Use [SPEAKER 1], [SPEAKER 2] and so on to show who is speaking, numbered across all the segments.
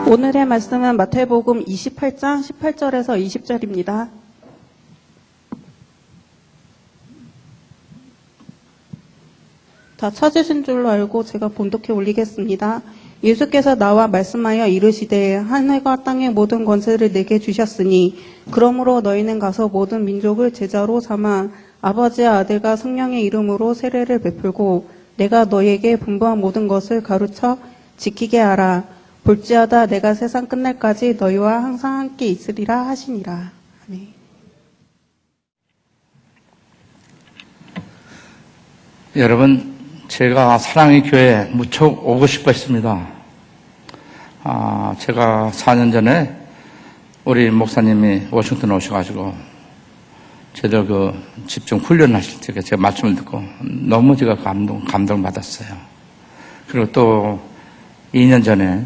[SPEAKER 1] 오늘의 말씀은 마태복음 28장 18절에서 20절입니다. 다 찾으신 줄로 알고 제가 본독해 올리겠습니다. 예수께서 나와 말씀하여 이르시되 하늘과 땅의 모든 권세를 내게 주셨으니 그러므로 너희는 가서 모든 민족을 제자로 삼아 아버지와 아들과 성령의 이름으로 세례를 베풀고 내가 너희에게 분부한 모든 것을 가르쳐 지키게 하라. 볼지어다 내가 세상 끝날까지 너희와 항상 함께 있으리라 하시니라. 아멘.
[SPEAKER 2] 여러분, 제가 사랑의 교회에 무척 오고 싶어 했습니다. 제가 4년 전에 우리 목사님이 워싱턴에 오셔가지고 저희들 집중 훈련하실 때 제가 말씀을 듣고 너무 제가 감동을 받았어요. 그리고 또 2년 전에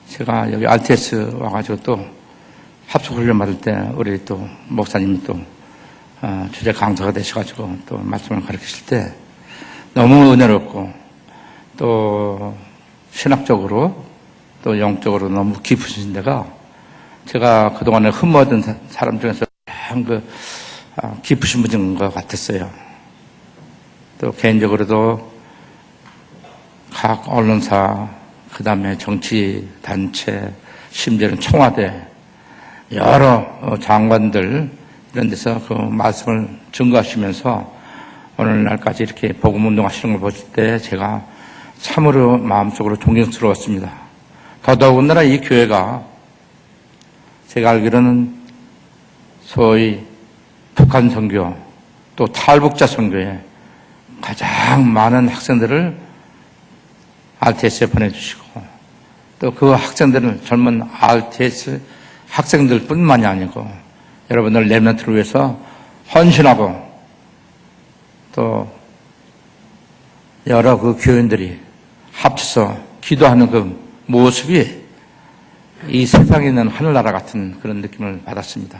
[SPEAKER 2] 제가 여기 RTS 와가지고 또 합숙 훈련 받을 때 우리 또 목사님이 또 주제 강사가 되셔가지고 또 말씀을 가르치실 때 너무 은혜롭고 또 신학적으로 또 영적으로 너무 깊으신 데가 제가 그동안에 흠모하던 사람 중에서 가장 깊으신 분인 것 같았어요. 또 개인적으로도 각 언론사, 그 다음에 정치단체, 심지어는 청와대, 여러 장관들 이런 데서 그 말씀을 증거하시면서 오늘날까지 이렇게 복음운동 하시는 걸 보실 때 제가 참으로 마음속으로 존경스러웠습니다. 더더군다나 이 교회가 제가 알기로는 소위 북한 선교 또 탈북자 선교에 가장 많은 학생들을 RTS에 보내주시고 또 그 학생들은 젊은 RTS 학생들 뿐만이 아니고 여러분들 렘넌트를 위해서 헌신하고 또 여러 그 교인들이 합쳐서 기도하는 그 모습이 이 세상에 있는 하늘나라 같은 그런 느낌을 받았습니다.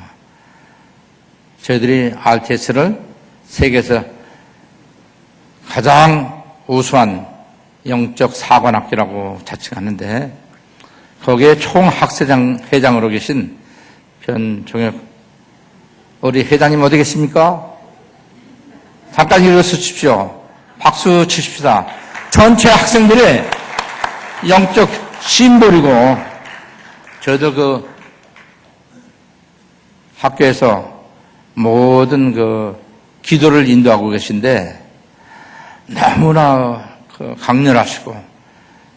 [SPEAKER 2] 저희들이 RTS를 세계에서 가장 우수한 영적 사관학교라고 자칭하는데 거기에 총학회장으로 계신 변종혁 우리 회장님 어디 계십니까? 잠깐 일어서 주십시오. 박수 치십시다. 전체 학생들의 영적 심볼이고 저도 그 학교에서 모든 그 기도를 인도하고 계신데 너무나 강렬하시고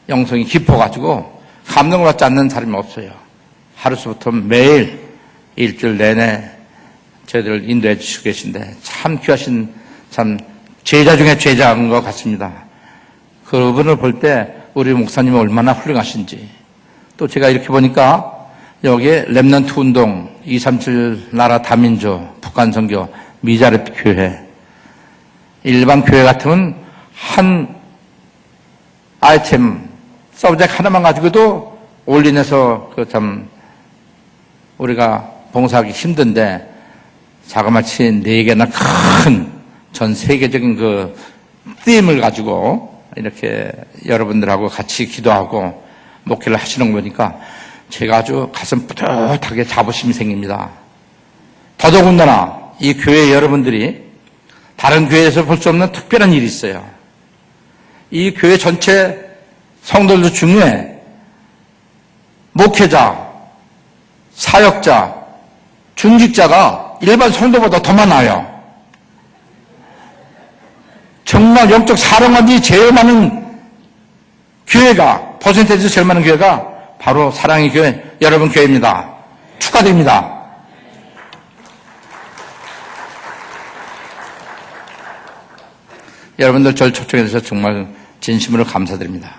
[SPEAKER 2] 영성이 깊어가지고 감동을 받지 않는 사람이 없어요. 하루부터 매일 일주일 내내 저희들을 인도해 주시고 계신데 참 귀하신 참 제자 중에 제자인 것 같습니다. 그분을 볼 때 우리 목사님이 얼마나 훌륭하신지 또 제가 이렇게 보니까 여기에 렘넌트 운동 237 나라 다민족 북한 선교 미자르 교회 일반 교회 같으면 한 아이템 서브젝트 하나만 가지고도 올인해서 참 우리가 봉사하기 힘든데 자그마치 4개나 큰 전 세계적인 그 팀을 가지고 이렇게 여러분들하고 같이 기도하고 목회를 하시는 거 보니까 제가 아주 가슴 뿌듯하게 자부심이 생깁니다. 더더군다나 이 교회 여러분들이 다른 교회에서 볼 수 없는 특별한 일이 있어요. 이 교회 전체 성도들 중에 목회자, 사역자, 중직자가 일반 성도보다 더 많아요. 정말 영적 사랑원이 제일 많은 교회가, 퍼센테이지 제일 많은 교회가 바로 사랑의 교회, 여러분 교회입니다. 축하드립니다. 여러분들 저를 초청해 주셔서 정말 진심으로 감사드립니다.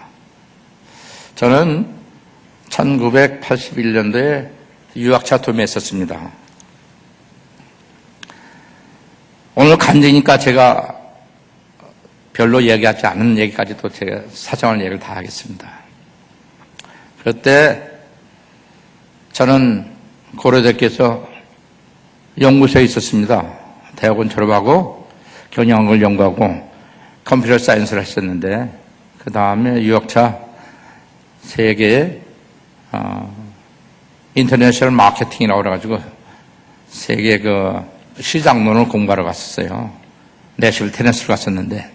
[SPEAKER 2] 저는 1981년도에 유학차 도매했었습니다. 오늘 간증이니까 제가 별로 얘기하지 않은 얘기까지도 제가 사정을 얘기를 다 하겠습니다. 그때 저는 고려대학교에서 연구소에 있었습니다. 대학원 졸업하고 경영학을 연구하고 컴퓨터 사이언스를 했었는데 그 다음에 유학차 세계에 인터내셔널 마케팅이라고 그래가지고 세계 그 시장론을 공부하러 갔었어요. 내실 테네스를 갔었는데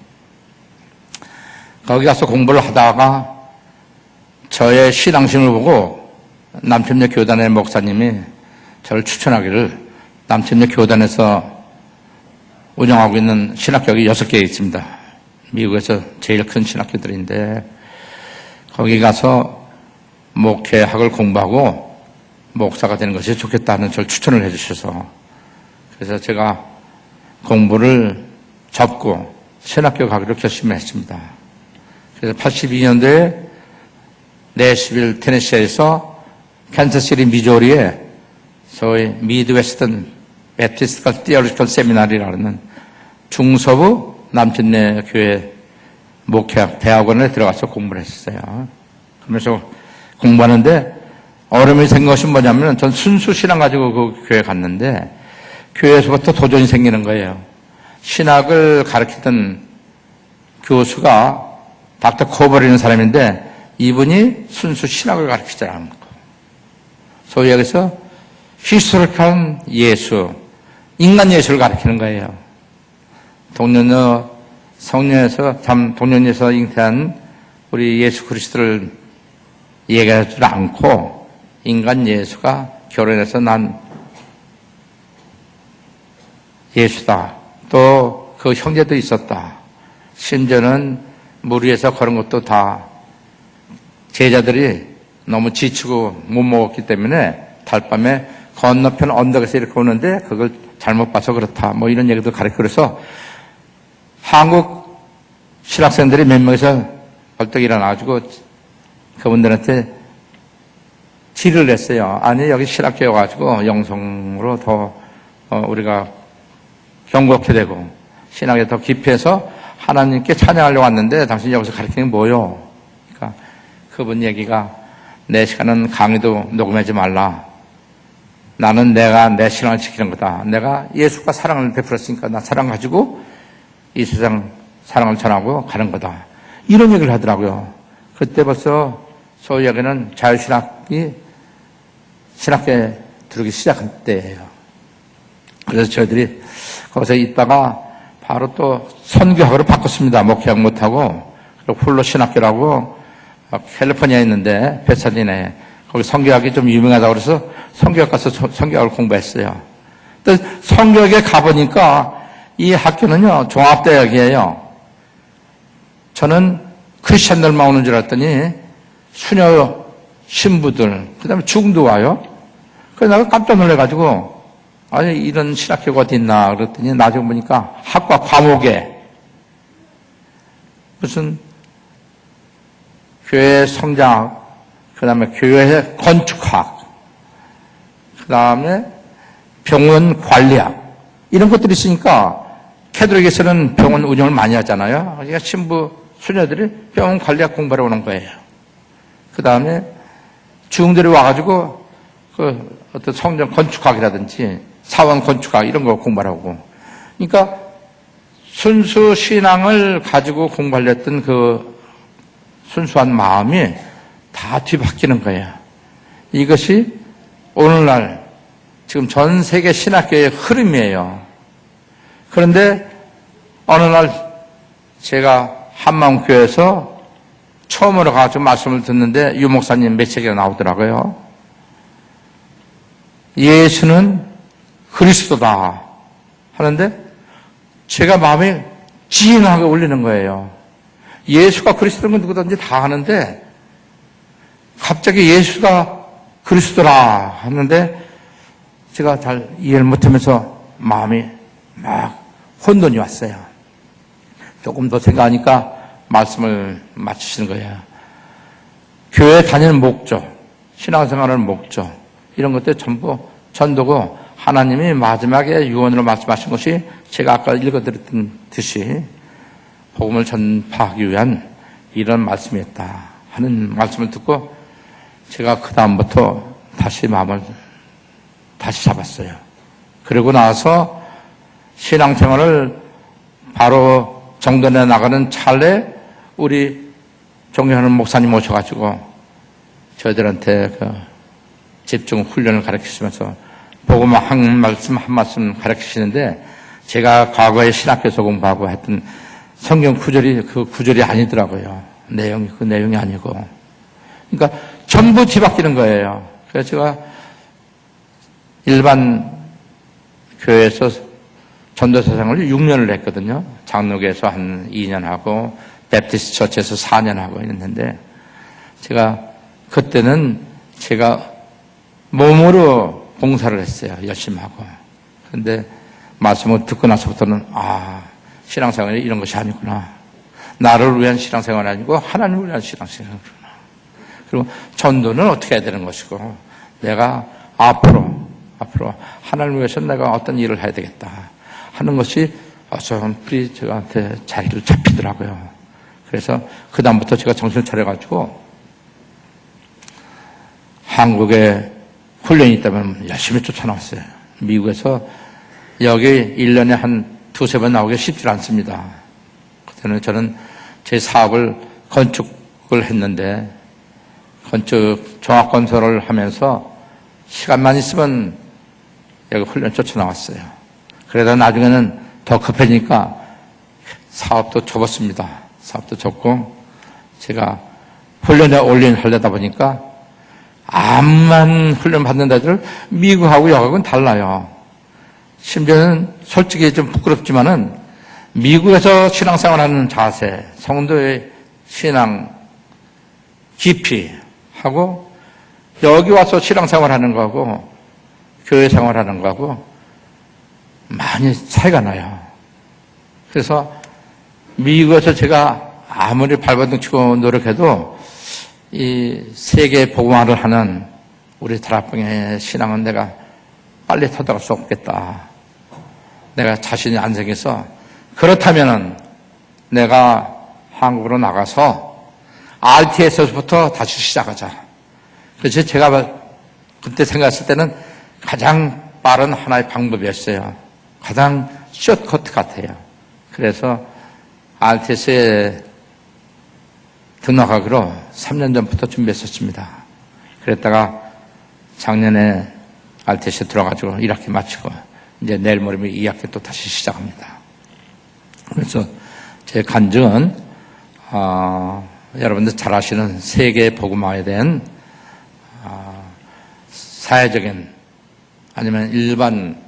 [SPEAKER 2] 거기 가서 공부를 하다가 저의 신앙심을 보고 남천역 교단의 목사님이 저를 추천하기를 남천역 교단에서 운영하고 있는 신학교가 6개 있습니다. 미국에서 제일 큰 신학교들인데 거기 가서 목회학을 공부하고 목사가 되는 것이 좋겠다는 저를 추천을 해주셔서 그래서 제가 공부를 접고 신학교 가기로 결심했습니다. 그래서 82년도에 내시빌 테네시에서 캔자스시티 미조리에 소위 미드웨스턴 베티스트 티어리컬 세미나리라는 중서부 남천내 교회 목회학 대학원에 들어가서 공부를 했어요. 그러면서 공부하는데 어려움이 생긴 것이 뭐냐면 전 순수 신앙 가지고 그 교회 갔는데 교회에서부터 도전이 생기는 거예요. 신학을 가르치던 교수가 닥터 코버리는 사람인데 이분이 순수 신학을 가르치자는 거. 소위 여기서 히스토리컬한 예수, 인간 예수를 가르치는 거예요. 동년녀 성녀에서 참 동년녀에서 잉태한 우리 예수 그리스도를 얘기하지 않고 인간 예수가 결혼해서 난 예수다. 또 그 형제도 있었다. 심지어는 물 위에서 걸은 것도 다 제자들이 너무 지치고 못 먹었기 때문에 달밤에 건너편 언덕에서 이렇게 오는데 그걸 잘못 봐서 그렇다. 뭐 이런 얘기도 가르치고 그래서 한국 신학생들이 몇 명이서 벌떡 일어나가지고 그분들한테 질의를 했어요. 아니 여기 신학교에 와가지고 영성으로 더 우리가 경고케 되고 신학에 더 깊이해서 하나님께 찬양하려고 왔는데 당신이 여기서 가르치는 게 뭐요? 그러니까 그분 얘기가 내 시간은 강의도 녹음하지 말라. 나는 내가 내 신앙을 지키는 거다. 내가 예수가 사랑을 베풀었으니까 나 사랑 가지고 이 세상 사랑을 전하고 가는 거다. 이런 얘기를 하더라고요. 그때 벌써 소위 여기는 자유신학이 신학교에 들어오기 시작한 때예요. 그래서 저희들이 거기서 있다가 바로 또 선교학으로 바꿨습니다. 목회학 못하고. 그리고 훌로 신학교라고 캘리포니아에 있는데 베사디네 거기 선교학이 좀 유명하다고 그래서 선교학 가서 선교학을 공부했어요. 또 선교학에 가보니까 이 학교는요 종합대학이에요. 저는 크리스천들만 오는 줄 알았더니 수녀 신부들 그다음에 중도 와요. 그래서 내가 깜짝 놀래가지고 아니 이런 신학교가 어디 있나 그랬더니 나중에 보니까 학과 과목에 무슨 교회 성장학, 그 다음에 교회 건축학, 그 다음에 병원 관리학 이런 것들이 있으니까 캐톨릭에서는 병원 운영을 많이 하잖아요. 그러니까 신부 수녀들이 병원 관리학 공부하러 오는 거예요. 그 다음에 중들이 와가지고 그 어떤 성전 건축학이라든지 사원 건축학 이런 거 공부하러 오고. 그러니까 순수 신앙을 가지고 공부하려 했던 그 순수한 마음이 다 뒤바뀌는 거예요. 이것이 오늘날 지금 전 세계 신학교의 흐름이에요. 그런데 어느 날 제가 한마음교회에서 처음으로 가서 말씀을 듣는데 유 목사님 메시지가 나오더라고요. 예수는 그리스도다 하는데 제가 마음이 진하게 울리는 거예요. 예수가 그리스도인 건 누구든지 다 아는데 갑자기 예수가 그리스도라 하는데 제가 잘 이해를 못하면서 마음이 막 혼돈이 왔어요. 조금 더 생각하니까 말씀을 맞추시는 거예요. 교회 다니는 목적, 신앙생활의 목적 이런 것들 전부 전도고 하나님이 마지막에 유언으로 말씀하신 것이 제가 아까 읽어드렸던 듯이 복음을 전파하기 위한 이런 말씀이었다 하는 말씀을 듣고 제가 그 다음부터 다시 마음을 다시 잡았어요. 그러고 나서 신앙생활을 바로 정돈해 나가는 찰나에 우리 존경하는 목사님 오셔가지고 저희들한테 그 집중 훈련을 가르치시면서 복음 한 말씀 한 말씀 가르치시는데 제가 과거에 신학교에서 공부하고 했던 성경 구절이 그 구절이 아니더라고요. 내용이 그 내용이 아니고. 그러니까 전부 뒤바뀌는 거예요. 그래서 제가 일반 교회에서 전도사 생활을 6년을 했거든요. 장로교에서 한 2년 하고 베프티스트 처치에서 4년 하고 있는데 제가 그때는 제가 몸으로 봉사를 했어요. 열심히 하고. 그런데 말씀을 듣고 나서부터는 신앙생활이 이런 것이 아니구나. 나를 위한 신앙생활이 아니고 하나님을 위한 신앙생활이구나. 그리고 전도는 어떻게 해야 되는 것이고 내가 앞으로 하나님을 위해서 내가 어떤 일을 해야 되겠다 하는 것이 어설프리 저한테 자리를 잡히더라고요. 그래서 그 다음부터 제가 정신을 차려가지고 한국에 훈련이 있다면 열심히 쫓아나왔어요. 미국에서 여기 1년에 한 두세 번 나오기 쉽지 않습니다. 그때는 저는 제 사업을 건축을 했는데 건축 종합건설을 하면서 시간만 있으면 여기 훈련 쫓아나왔어요. 그러다 나중에는 더 급해지니까 사업도 접었습니다. 사업도 접고 제가 훈련에 올인하려다 보니까 암만 훈련 받는 데들 미국하고 여하고는 달라요. 심지어는 솔직히 좀 부끄럽지만은 미국에서 신앙생활하는 자세, 성도의 신앙 깊이하고 여기 와서 신앙생활하는 거하고 교회 생활하는 거하고 많이 차이가 나요. 그래서 미국에서 제가 아무리 발버둥 치고 노력해도 이 세계 복음화를 하는 우리 다락방의 신앙은 내가 빨리 터득할 수 없겠다. 내가 자신이 안 생겨서 그렇다면은 내가 한국으로 나가서 RTS에서부터 다시 시작하자. 그래서 제가 그때 생각했을 때는 가장 빠른 하나의 방법이었어요. 가장 숏커트 같아요. 그래서 RTS에 등록하기로 3년 전부터 준비했었습니다. 그랬다가 작년에 RTS에 들어가지고 1학기 마치고 이제 내일 모레면 2학기 또 다시 시작합니다. 그래서 제 간증은 여러분들 잘 아시는 세계 복음화에 대한 사회적인 아니면 일반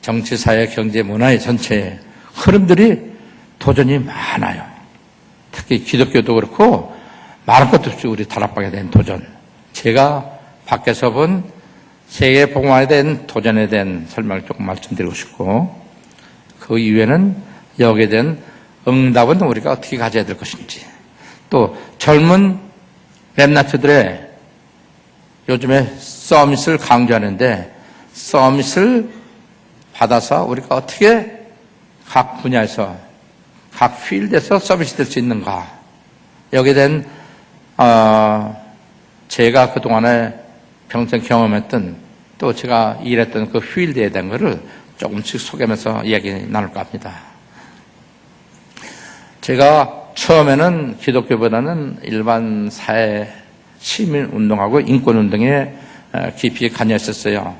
[SPEAKER 2] 정치, 사회, 경제, 문화의 전체의 흐름들이 도전이 많아요. 특히 기독교도 그렇고 말할 것도 없이 우리 다락방에 대한 도전. 제가 밖에서 본 세계 복음화에 대한 도전에 대한 설명을 조금 말씀드리고 싶고 그 이후에는 여기에 대한 응답은 우리가 어떻게 가져야 될 것인지 또 젊은 랩런트들의 요즘에 서밋을 강조하는데 서밋을 받아서 우리가 어떻게 각 분야에서 각 필드에서 서밋이 될 수 있는가 여기에 대한 제가 그동안에 평생 경험했던 또 제가 일했던 그 필드에 대한 것을 조금씩 소개하면서 이야기 나눌까 합니다. 제가 처음에는 기독교보다는 일반 사회 시민운동하고 인권운동에 깊이 관여했었어요.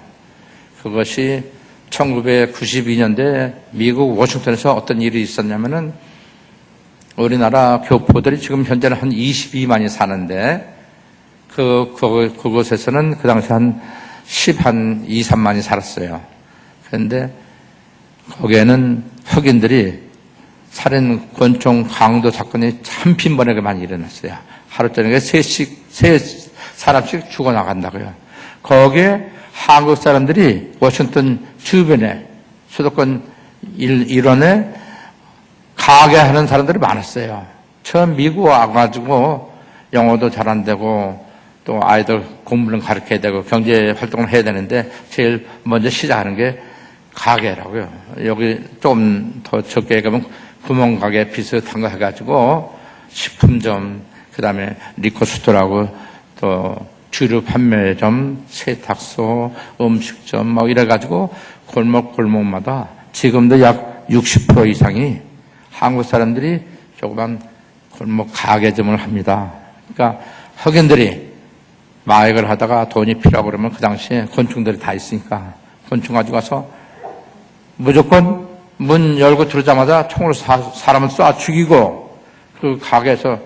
[SPEAKER 2] 그것이 1992년도에 미국 워싱턴에서 어떤 일이 있었냐면은 우리나라 교포들이 지금 현재는 한 22만이 사는데 그곳에서는 그 당시 한 2, 3만이 살았어요. 그런데 거기에는 흑인들이 살인, 권총, 강도 사건이 참 빈번하게 많이 일어났어요. 하루 저녁에 세 사람씩 죽어나간다고요. 거기에 한국 사람들이 워싱턴 주변에 수도권 일원에 가게 하는 사람들이 많았어요. 처음 미국 와가지고 영어도 잘 안 되고 또 아이들 공부는 가르쳐야 되고 경제 활동을 해야 되는데 제일 먼저 시작하는 게 가게라고요. 여기 좀 더 적게 가면 구멍가게 비슷한 거 해가지고 식품점, 그 다음에 리코스토라고 또 주류 판매점, 세탁소, 음식점 막 이래가지고 골목골목마다 지금도 약 60% 이상이 한국 사람들이 조그만 골목 가게점을 합니다. 그러니까 흑인들이 마약을 하다가 돈이 필요하고 그러면 그 당시에 곤충들이 다 있으니까 곤충 가지고 가서 무조건 문 열고 들어오자마자 총으로 사람을 쏴 죽이고 그 가게에서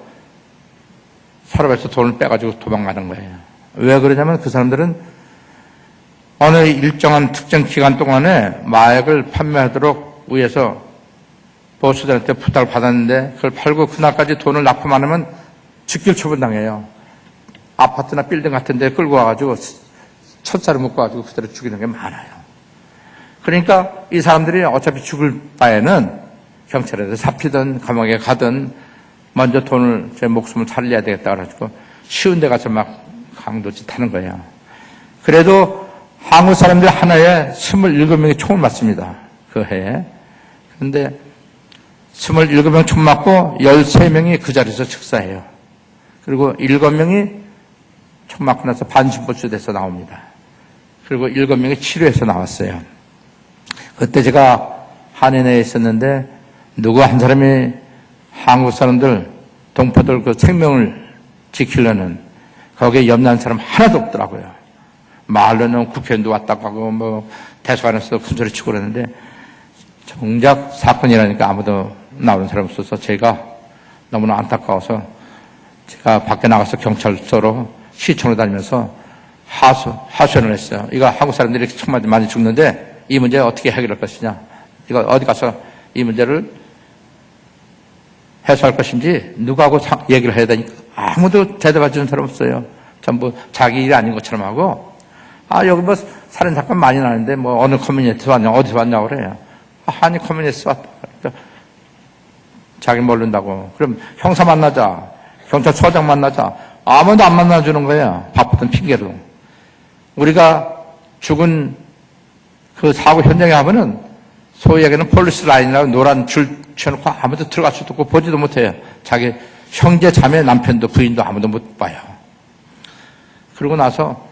[SPEAKER 2] 서랍에서 돈을 빼가지고 도망가는 거예요. 왜 그러냐면 그 사람들은 어느 일정한 특정 기간 동안에 마약을 판매하도록 위해서 보수들한테 부탁을 받았는데 그걸 팔고 그날까지 돈을 납품하면 직결 처분당해요. 아파트나 빌딩 같은 데 끌고 와가지고 촛살을 묶어가지고 그대로 죽이는 게 많아요. 그러니까 이 사람들이 어차피 죽을 바에는 경찰에서 잡히든 감옥에 가든 먼저 돈을, 제 목숨을 살려야 되겠다 그래가지고 쉬운 데 가서 막 강도짓 하는 거예요. 그래도 한국 사람들 하나에 27명이 총을 맞습니다. 그 해에. 그런데 27명 총 맞고 13명이 그 자리에서 즉사해요. 그리고 7명이 총 맞고 나서 반신보수돼서 나옵니다. 그리고 7명이 치료해서 나왔어요. 그때 제가 한인회에 있었는데 누구 한 사람이 한국 사람들, 동포들 그 생명을 지키려는 거기에 염려한 사람 하나도 없더라고요. 말로는 국회의원도 왔다고 하고 뭐 대사관에서 군소리 치고 그러는데 정작 사건이라니까 아무도 나오는 사람 없어서 제가 너무나 안타까워서 제가 밖에 나가서 경찰서로 시청으로 다니면서 하소연을 했어요. 이거 한국 사람들이 정말 많이 죽는데 이 문제 어떻게 해결할 것이냐. 이거 어디 가서 이 문제를 해소할 것인지 누구하고 얘기를 해야 되니까 아무도 대답해 주는 사람 없어요. 전부 자기 일이 아닌 것처럼 하고 여기 뭐 살인사건 많이 나는데 뭐 어느 커뮤니티 왔냐 어디서 왔냐고 그래요. 한인 커뮤니티 왔다. 그러니까 자기 모른다고. 그럼 형사 만나자. 경찰서장 만나자. 아무도 안 만나주는 거예요. 바쁘던 핑계로. 우리가 죽은 그 사고 현장에 하면은 소위 얘기하는 폴리스 라인이라고 노란 줄 쳐놓고 아무도 들어갈 수도 없고 보지도 못해요. 자기 형제, 자매, 남편도 부인도 아무도 못 봐요. 그러고 나서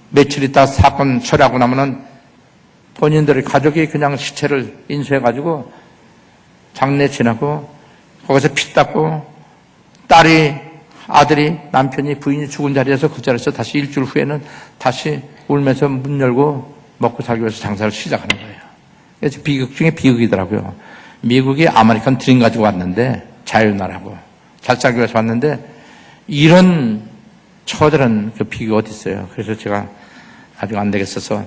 [SPEAKER 2] 며칠 있다 사건 처리하고 나면은 본인들의 가족이 그냥 시체를 인수해가지고 장례 지나고 거기서 피 닦고 딸이, 아들이, 남편이, 부인이 죽은 자리에서 그 자리에서 다시 일주일 후에는 다시 울면서 문 열고 먹고 살기 위해서 장사를 시작하는 거예요. 그래서 비극 중에 비극이더라고요. 미국이 아메리칸 드림 가지고 왔는데 자유나라고 잘 살기 위해서 왔는데 이런 처절한 그 비극이 어디 있어요. 그래서 제가 아직 안 되겠어서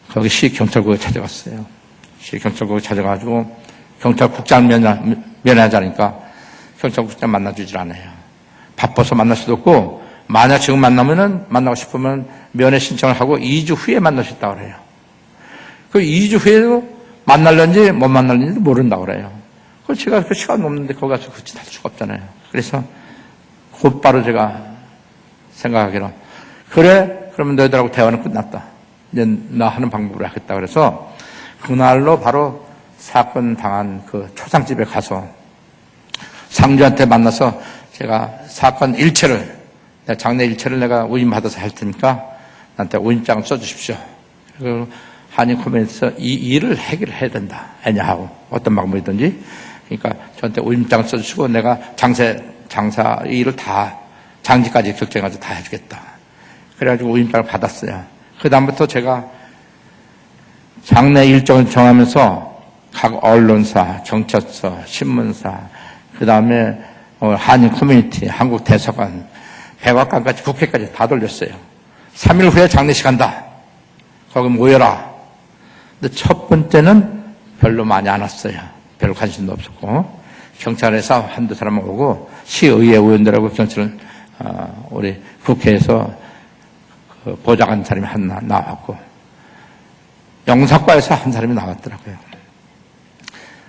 [SPEAKER 2] 거기 시경찰국에 찾아갔어요. 시경찰국에 찾아가지고 경찰국장 면회하자니까 경찰국장 만나주질 않아요. 바빠서 만날 수도 없고 만약 지금 만나면은 만나고 싶으면 면회 신청을 하고 2주 후에 만날 수 있다고 그래요. 그 2주 후에도 만날는지 못 만날는지도 모른다고 그래요. 그걸 제가 그 시간 없는데 거기 가서 그치 할 수가 없잖아요. 그래서 곧바로 제가 생각하기로 그래 그러면 너희들하고 대화는 끝났다. 이제 나 하는 방법으로 하겠다. 그래서 그날로 바로 사건 당한 그 초상집에 가서 상주한테 만나서 제가 사건 일체를 장례 일체를 내가 위임받아서 할 테니까 나한테 위임장을 써주십시오. 그리고 한인 커뮤니티에서 이 일을 해결해야 된다. 애냐하고 어떤 방법이든지. 그러니까 저한테 위임장을 써주시고 내가 장사 일을 다 장지까지 결정해가지고 다 해주겠다. 그래가지고 위임장을 받았어요. 그 다음부터 제가 장례 일정을 정하면서 각 언론사, 경찰서, 신문사, 그 다음에 한인 커뮤니티, 한국 대사관, 백악관까지 국회까지 다 돌렸어요. 3일 후에 장례식 한다. 거기 모여라. 근데 첫 번째는 별로 많이 안 왔어요. 별 관심도 없었고 경찰에서 한두 사람 오고 시의회 의원들하고 경찰은 우리 국회에서 그 보좌관 사람이 하나 나왔고 영사과에서 한 사람이 나왔더라고요.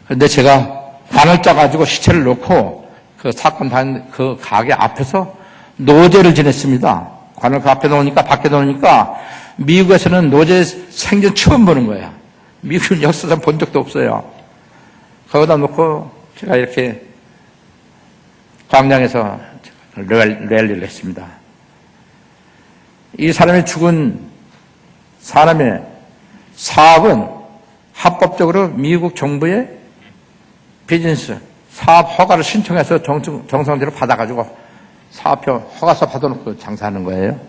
[SPEAKER 2] 그런데 제가 관을 짜가지고 시체를 놓고 그 사건 단 그 가게 앞에서 노제를 지냈습니다. 관을 그 앞에 놓으니까 밖에 놓으니까 미국에서는 노제 생전 처음 보는 거예요. 미국은 역사상 본 적도 없어요. 거기다 놓고 제가 이렇게 광장에서 랠리를 했습니다. 이 사람이 죽은 사람의 사업은 합법적으로 미국 정부의 비즈니스 사업 허가를 신청해서 정상대로 받아가지고 사업표 허가서 받아놓고 장사하는 거예요.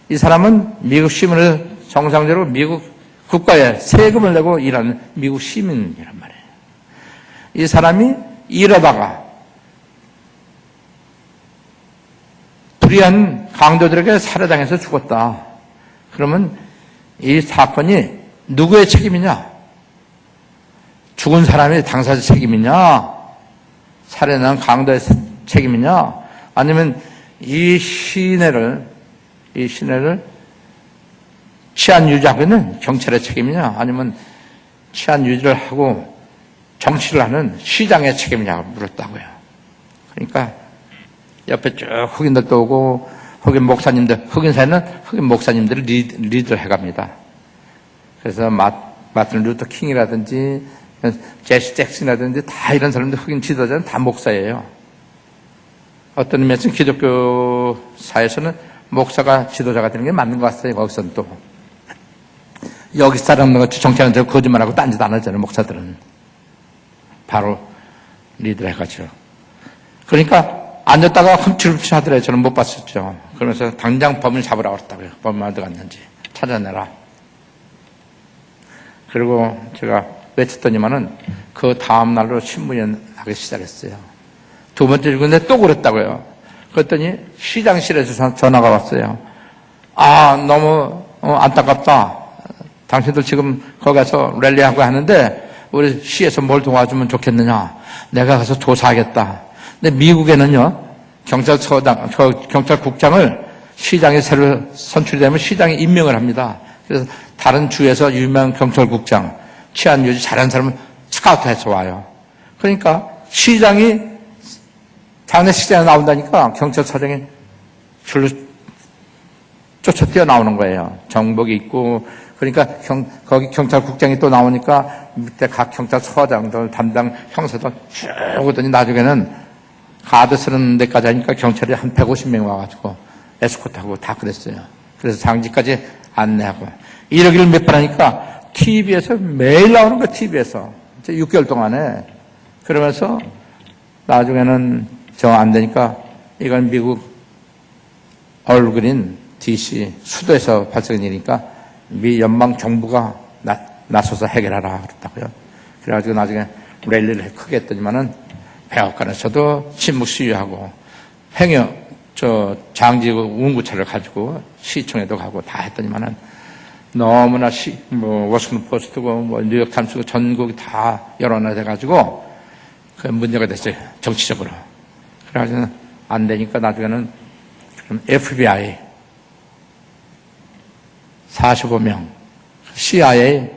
[SPEAKER 2] 이 사람은 미국 시민을 정상적으로 미국 국가에 세금을 내고 일하는 미국 시민이란 말이에요. 이 사람이 일하다가 불의한 강도들에게 살해당해서 죽었다. 그러면 이 사건이 누구의 책임이냐? 죽은 사람이 당사자 책임이냐? 살해난 강도의 책임이냐? 아니면 이 시내를 치안 유지하고 있는 경찰의 책임이냐? 아니면 치안 유지를 하고 정치를 하는 시장의 책임이냐고 물었다고요. 그러니까 옆에 쭉 흑인들도 오고 흑인 목사님들, 흑인 사회는 흑인 목사님들을 리드를 해갑니다. 그래서 마틴 루터 킹이라든지 제시 잭슨이라든지 다 이런 사람들 흑인 지도자는 다 목사예요. 어떤 의미에서는 기독교 사회에서는 목사가 지도자가 되는 게 맞는 것 같아요. 거기서는 또 여기 사람들같이 정치하는 거짓말하고 딴짓 안 하잖아요. 목사들은 바로 리드를 해가지고. 그러니까 앉았다가 흠칫흠칫 하더래요. 저는 못 봤었죠. 그러면서 당장 범인을 잡으라고 그랬다고요. 범인 어디 갔는지 찾아내라. 그리고 제가 외쳤더니만은 그 다음날로 신문에 나기 시작했어요. 두 번째 죽었는데 또 그랬다고요. 그랬더니 시장실에서 전화가 왔어요. 아, 너무 안타깝다. 당신들 지금 거기 가서 랠리하고 하는데 우리 시에서 뭘 도와주면 좋겠느냐. 내가 가서 조사하겠다. 근데 미국에는요, 경찰국장을 시장에 새로 선출이 되면 시장이 임명을 합니다. 그래서 다른 주에서 유명한 경찰국장, 치안 유지 잘하는 사람을 스카우트해서 와요. 그러니까 시장이 장례식장에 나온다니까 경찰서장이 줄로 쫓아 뛰어나오는 거예요. 정복이 있고. 그러니까 거기 경찰국장이 또 나오니까 밑에 각 경찰서장들, 담당 형사들 쭉 오더니 나중에는 가드 쓰는 데까지 하니까 경찰이 한 150명 와가지고 에스코트하고 다 그랬어요. 그래서 장지까지 안내하고. 이러기를 몇 번 하니까 TV에서 매일 나오는 거예요. TV에서. 6개월 동안에. 그러면서 나중에는 정 안 되니까 이건 미국 얼굴인 DC 수도에서 발생한 일이니까 미 연방 정부가 나서서 해결하라 그랬다고요. 그래가지고 나중에 랠리를 크게 했더니만은 백악관에서도 침묵 시위하고 장지 운구차를 가지고 시청에도 가고 다 했더니만은 너무나 워싱턴 포스트고 뉴욕 타임스고 전국이 다 여론화돼가지고 그 문제가 됐어요. 정치적으로. 그래가지고 안 되니까 나중에는 FBI 45명, CIA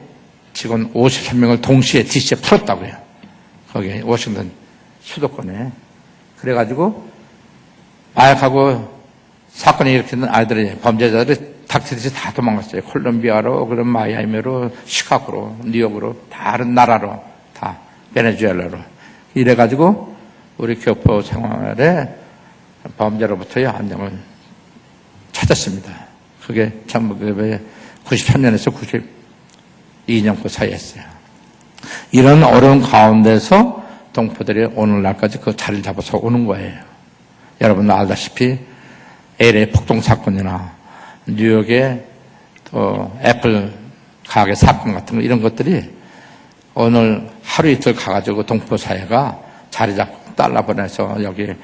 [SPEAKER 2] 직원 53명을 동시에 DC에 풀었다고요. 거기 워싱턴 수도권에. 그래가지고 마약하고 사건이 일으키는 아이들이, 범죄자들이 닥치듯이 다 도망갔어요. 콜롬비아로, 그런 마이애미로, 시카고로, 뉴욕으로, 다른 나라로, 다 베네수엘라로. 이래가지고 우리 교포 생활에 범죄로부터의 안정을 찾았습니다. 그게 1993년에서 92년 그 사이였어요. 이런 어려운 가운데서 동포들이 오늘날까지 그 자리를 잡아서 오는 거예요. 여러분 알다시피 LA 폭동 사건이나 뉴욕의 또 애플 가게 사건 같은 거 이런 것들이 오늘 하루 이틀 가가지고 동포 사회가 자리 잡고 달러 보내서 여기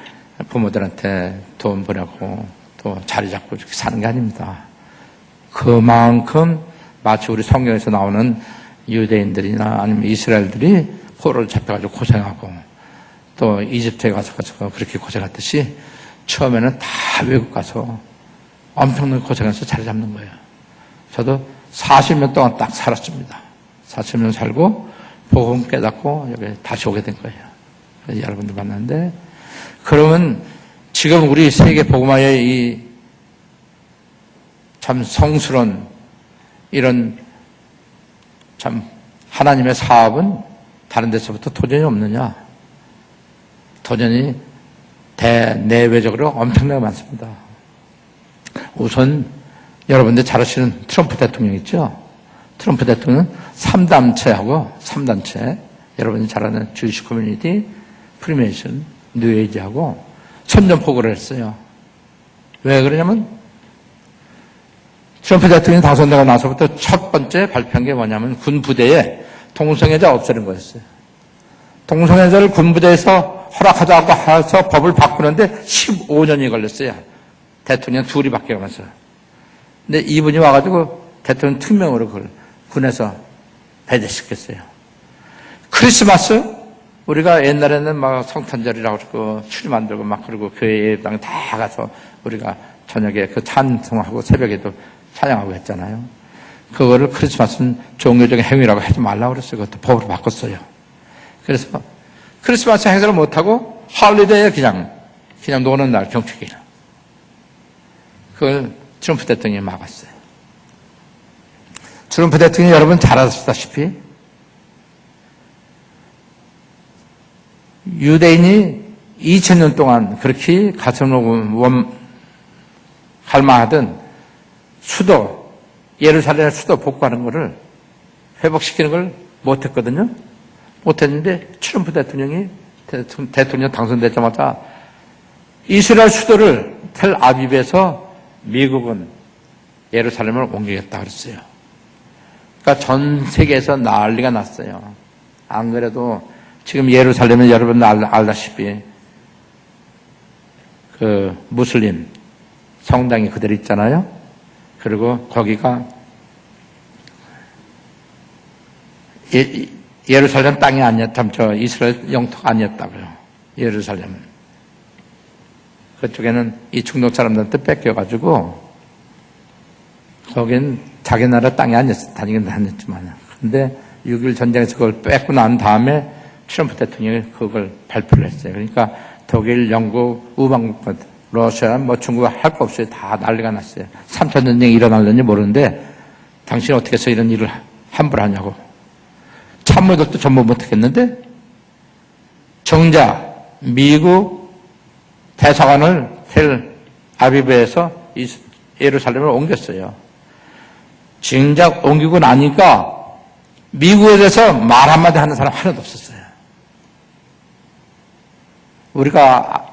[SPEAKER 2] 부모들한테 돈 보내고 또 자리 잡고 이렇게 사는 게 아닙니다. 그만큼 마치 우리 성경에서 나오는 유대인들이나 아니면 이스라엘들이 포로로 잡혀가지고 고생하고 또 이집트에 가서 그렇게 고생했듯이 처음에는 다 외국 가서 엄청나게 고생해서 자리 잡는 거예요. 저도 40년 동안 딱 살았습니다. 40년 살고 복음 깨닫고 여기 다시 오게 된 거예요. 그래서 여러분들 만났는데 그러면 지금 우리 세계 복음화의 이 참 성스러운 이런 참 하나님의 사업은 다른 데서부터 도전이 없느냐? 도전이 내외적으로 엄청나게 많습니다. 우선 여러분들 잘 아시는 트럼프 대통령 있죠? 트럼프 대통령은 3단체, 여러분이 잘 아는 주이시 커뮤니티, 프리메이션, 뉴에이지하고 선전포고를 했어요. 왜 그러냐면 트럼프 대통령이 당선되고 나서부터 첫 번째 발표한 게 뭐냐면 군 부대에 동성애자 없애는 거였어요. 동성애자를 군 부대에서 허락하자고 해서 법을 바꾸는데 15년이 걸렸어요. 대통령 둘이 바뀌어가면서. 근데 이분이 와가지고 대통령 특명으로 그걸 군에서 배제시켰어요. 크리스마스 우리가 옛날에는 막 성탄절이라고 그러고 추리 만들고 막 그러고 교회 예배당 다 가서 우리가 저녁에 그 찬송하고 새벽에도 찬양하고 했잖아요. 그거를 크리스마스는 종교적인 행위라고 하지 말라고 그랬어요. 그것도 법으로 바꿨어요. 그래서 크리스마스 행사를 못하고 할리데이에 그냥 노는 날 경축일. 그걸 트럼프 대통령이 막았어요. 트럼프 대통령이 여러분 잘 아시다시피 유대인이 2000년 동안 그렇게 가슴으로 갈망하던 수도, 예루살렘 수도 복구하는 것을 회복시키는 걸 못했거든요. 못했는데 트럼프 대통령이 대통령 당선되자마자 이스라엘 수도를 텔아비브에서 미국은 예루살렘을 옮기겠다 그랬어요. 그러니까 전 세계에서 난리가 났어요. 안 그래도 지금 예루살렘은 여러분 알다시피 그 무슬림 성당이 그대로 있잖아요. 그리고 거기가 예루살렘 땅이 아니었다면 저 이스라엘 영토가 아니었다고요. 예루살렘은. 그쪽에는 이 중동 사람들한테 뺏겨가지고 거긴 자기 나라 땅이 아니었어. 다니긴 다녔지만. 근데 6.1 전쟁에서 그걸 뺏고 난 다음에 트럼프 대통령이 그걸 발표를 했어요. 그러니까 독일, 영국, 우방국, 러시아, 중국 할 거 없어요. 다 난리가 났어요. 3차 전쟁이 일어날는지 모르는데 당신이 어떻게 해서 이런 일을 함부로 하냐고. 참모들도 전부 못하겠는데 정작 미국 대사관을 텔아비브에서 예루살렘을 옮겼어요. 정작 옮기고 나니까 미국에 대해서 말 한마디 하는 사람 하나도 없었어요. 우리가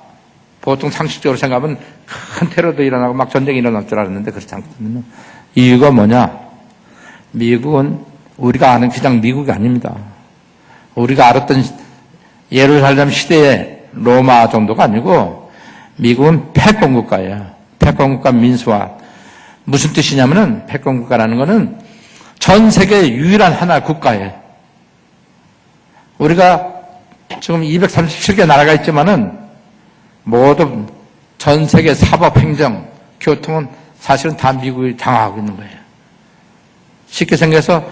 [SPEAKER 2] 보통 상식적으로 생각하면 큰 테러도 일어나고 막 전쟁이 일어날 줄 알았는데 그렇지 않거든요. 이유가 뭐냐? 미국은 우리가 아는 그냥 미국이 아닙니다. 우리가 알았던 예루살렘 시대의 로마 정도가 아니고 미국은 패권국가예요. 패권국가 민수화. 무슨 뜻이냐면은 패권국가라는 거는 전 세계 유일한 하나의 국가예요. 우리가 지금 237개 나라가 있지만은 모두 전 세계 사법, 행정, 교통은 사실은 다 미국이 장악하고 있는 거예요. 쉽게 생겨서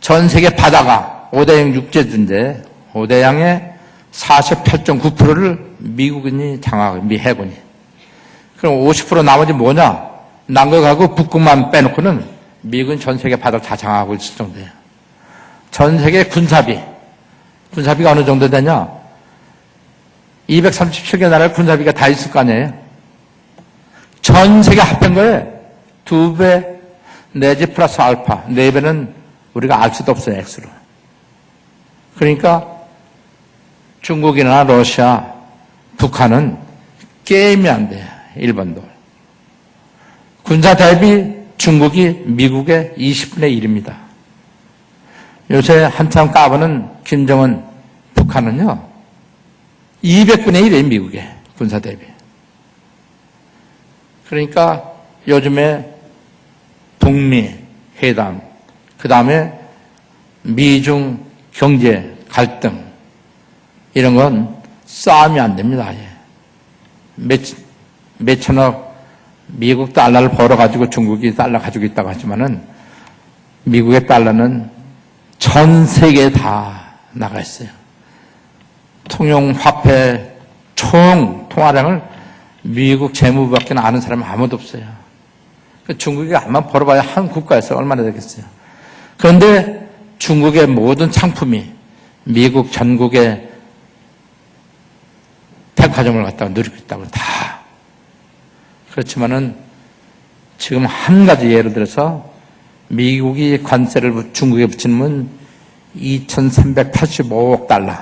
[SPEAKER 2] 전 세계 바다가 5대양 육지인데 5대양의 48.9%를 미국인이 장악하고 미 해군이. 그럼 50% 나머지 뭐냐? 남극하고 북극만 빼놓고는 미국은 전 세계 바다를 다 장악하고 있을 정도예요. 전 세계 군사비가 어느 정도 되냐? 237개 나라의 군사비가 다 있을 거 아니에요? 전 세계 합한 거에 2배 내지 플러스 알파, 4배는 우리가 알 수도 없어요, X로. 그러니까 중국이나 러시아, 북한은 게임이 안 돼요, 일본도. 군사 대비 중국이 미국의 20분의 1입니다. 요새 한참 까부는 김정은 북한은요, 200분의 1이에요, 미국의 군사 대비. 그러니까 요즘에 북미 회담, 그 다음에 미중 경제 갈등, 이런 건 싸움이 안 됩니다. 몇천억 미국 달러를 벌어가지고 중국이 달러 가지고 있다고 하지만은 미국의 달러는 전 세계에 다 나가 있어요. 통용화폐 총 통화량을 미국 재무부밖에 아는 사람이 아무도 없어요. 중국이 아마 벌어봐야 한 국가에서 얼마나 되겠어요. 그런데 중국의 모든 상품이 미국 전국의 백화점을 갖다가 누리고 있다고 다. 그렇지만은 지금 한 가지 예를 들어서 미국이 관세를 중국에 붙이는 2,385억 달러.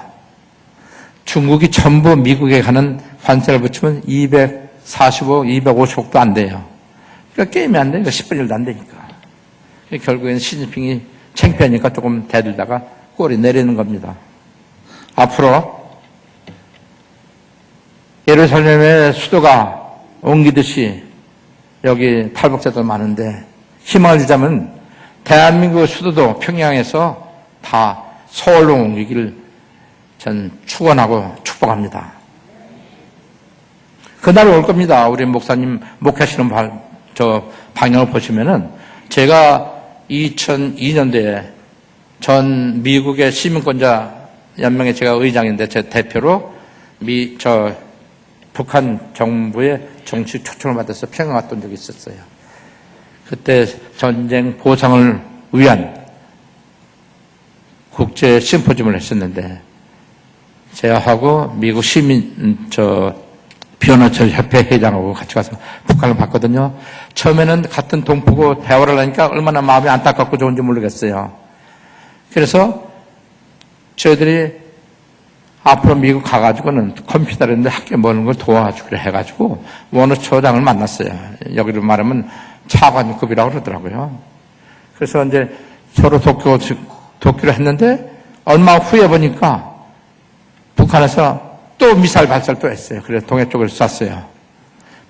[SPEAKER 2] 중국이 전부 미국에 가는 관세를 붙이면 245, 250억도 안 돼요. 그러니까 게임이 안 되니까 10분일도 안 되니까. 결국에는 시진핑이 창피하니까 조금 대들다가 꼬리 내리는 겁니다. 앞으로 예루살렘의 수도가 옮기듯이 여기 탈북자들 많은데 희망을 주자면 대한민국 수도도 평양에서 다 서울로 옮기기를 전 축원하고 축복합니다. 그날 올 겁니다. 우리 목사님 목회하시는 방향을 보시면은 제가 2002년도에 전 미국의 시민권자 연맹에 제가 의장인데 제 대표로 북한 정부의 정치 초청을 받아서 평양 왔던 적이 있었어요. 그때 전쟁 보상을 위한 국제 심포지움을 했었는데 제하고 미국 비언어철 협회 회장하고 같이 가서 북한을 봤거든요. 처음에는 같은 동포고 대화를 하니까 얼마나 마음이 안타깝고 좋은지 모르겠어요. 그래서 저희들이 앞으로 미국 가가지고는 컴퓨터인데 학교 모는 걸 도와주기로 해가지고 원어 처장을 만났어요. 여기로 말하면 차관급이라고 그러더라고요. 그래서 이제 서로 돕기로 했는데 얼마 후에 보니까 북한에서 또 미사일 발사를 또 했어요. 그래서 동해 쪽을 쐈어요.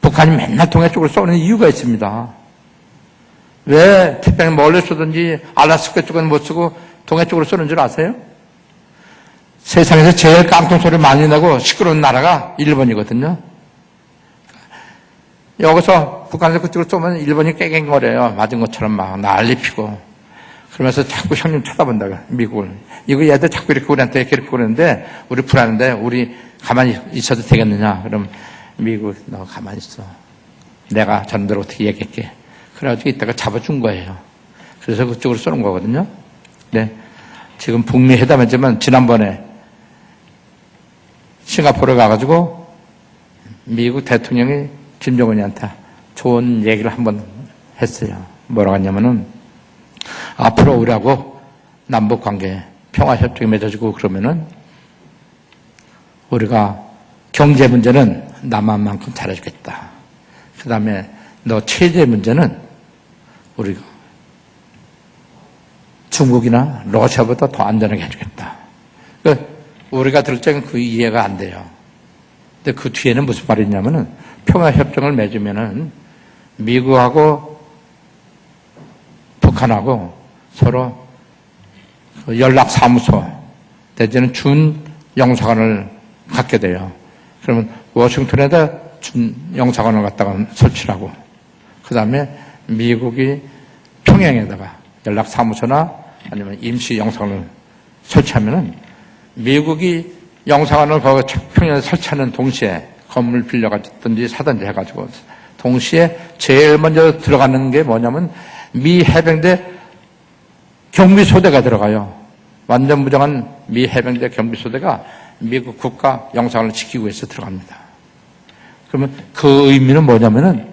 [SPEAKER 2] 북한이 맨날 동해 쪽을 쏘는 이유가 있습니다. 왜 태평양 멀리 쏘든지 알라스카 쪽은 못 쏘고 동해 쪽으로 쏘는 줄 아세요? 세상에서 제일 깡통 소리 많이 나고 시끄러운 나라가 일본이거든요. 여기서 북한에서 그쪽으로 쏘면 일본이 깨갱거려요. 맞은 것처럼 막 난리 피고. 그러면서 자꾸 형님 쳐다본다고, 미국을. 이거 얘들 자꾸 이렇게 우리한테 이렇게 그러는데, 우리 불안한데, 우리 가만히 있어도 되겠느냐. 그럼 미국, 너 가만히 있어. 내가 전들 어떻게 얘기할게. 그래가지고 이따가 잡아준 거예요. 그래서 그쪽으로 쏘는 거거든요. 네. 지금 북미 회담했지만, 지난번에 싱가포르에 가가지고 미국 대통령이 김정은이한테 좋은 얘기를 한번 했어요. 뭐라고 했냐면은 앞으로 우리하고 남북관계 평화협정이 맺어지고 그러면은 우리가 경제 문제는 남한만큼 잘해주겠다. 그 다음에 너 체제 문제는 우리가 중국이나 러시아보다 더 안전하게 해주겠다. 우리가 들을 적엔 그 이해가 안 돼요. 근데 그 뒤에는 무슨 말이 있냐면은 평화협정을 맺으면은 미국하고 북한하고 서로 연락사무소 내지는 준 영사관을 갖게 돼요. 그러면 워싱턴에다 준 영사관을 갖다가 설치하고 그 다음에 미국이 평양에다가 연락사무소나 아니면 임시 영사관을 설치하면은 미국이 영사관을 거기 평양에 설치하는 동시에 건물 빌려가든지 사든지 해가지고 동시에 제일 먼저 들어가는 게 뭐냐면 미 해병대 경비소대가 들어가요. 완전 무장한 미 해병대 경비소대가 미국 국가 영사관을 지키기 위해서 들어갑니다. 그러면 그 의미는 뭐냐면은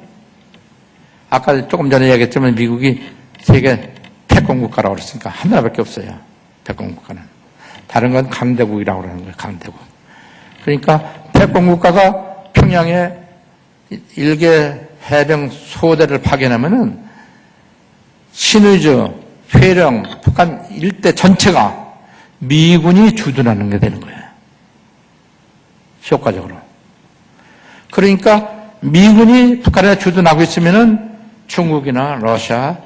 [SPEAKER 2] 아까 조금 전에 얘기했지만 미국이 세계 패권국가라고 그랬으니까 하나밖에 없어요. 패권국가는. 다른 건 강대국이라고 그러는 거예요. 강대국. 그러니까 패권국가가 평양에 일개 해병 소대를 파견하면은 신의주, 회령, 북한 일대 전체가 미군이 주둔하는 게 되는 거예요. 효과적으로. 그러니까 미군이 북한에 주둔하고 있으면은 중국이나 러시아